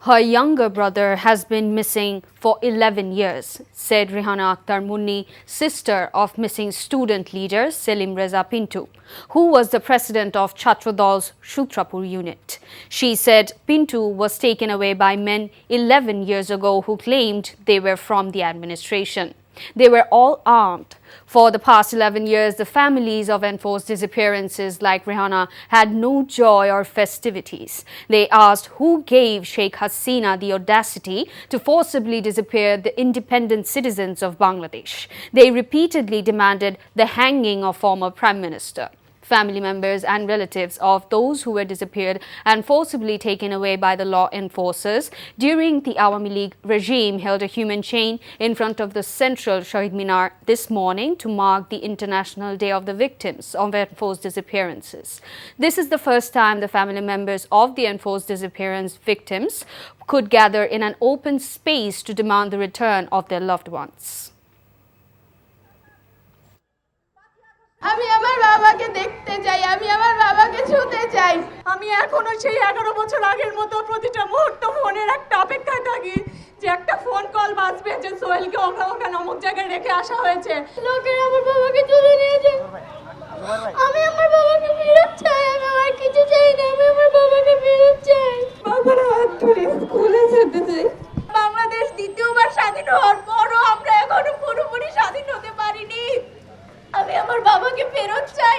Her younger brother has been missing for 11 years, said Rehana Akhtar Munni, sister of missing student leader Selim Reza Pintu, who was the president of Chhatrodal's Sutrapur unit. She said Pintu was taken away by men 11 years ago who claimed they were from the administration. They were all armed. For the past 11 years, the families of enforced disappearances like Rehana had no joy or festivities. They asked who gave Sheikh Hasina the audacity to forcibly disappear the independent citizens of Bangladesh. They repeatedly demanded the hanging of former Prime Minister. Family members and relatives of those who were disappeared and forcibly taken away by the law enforcers during the Awami League regime held a human chain in front of the central Shahid Minar this morning to mark the International Day of the Victims of Enforced Disappearances. This is the first time the family members of the enforced disappearance victims could gather in an open space to demand the return of their loved ones. আমি আমার বাবাকে দেখতে চাই, আমি আমার বাবাকে ছুঁতে চাই। আমি এখনো সেই 11 বছর আগের মতো প্রতিটা মুহূর্ত ফোনের একটা অপেক্ষায় থাকি যে একটা ফোন কল বাজবে যে সোহেলকে ওখানে অমুক জায়গায় রেখে আসা হয়েছে। লোকেরা আমার বাবাকে তুলে নিয়ে যায়। আমি আমার বাবাকে ফেরত চাই, আমি আর কিছু চাই না, আমি আমার বাবাকে ফেরত চাই। বাবার হাত ধরে স্কুলে যেতে চাই। বাংলাদেশ দ্বিতীয়বার স্বাধীন হওয়ার পরও আমরা এখনো পুরোপুরি স্বাধীন হতে পারিনি। আমি আমার বাবাকে ফেরত চাই।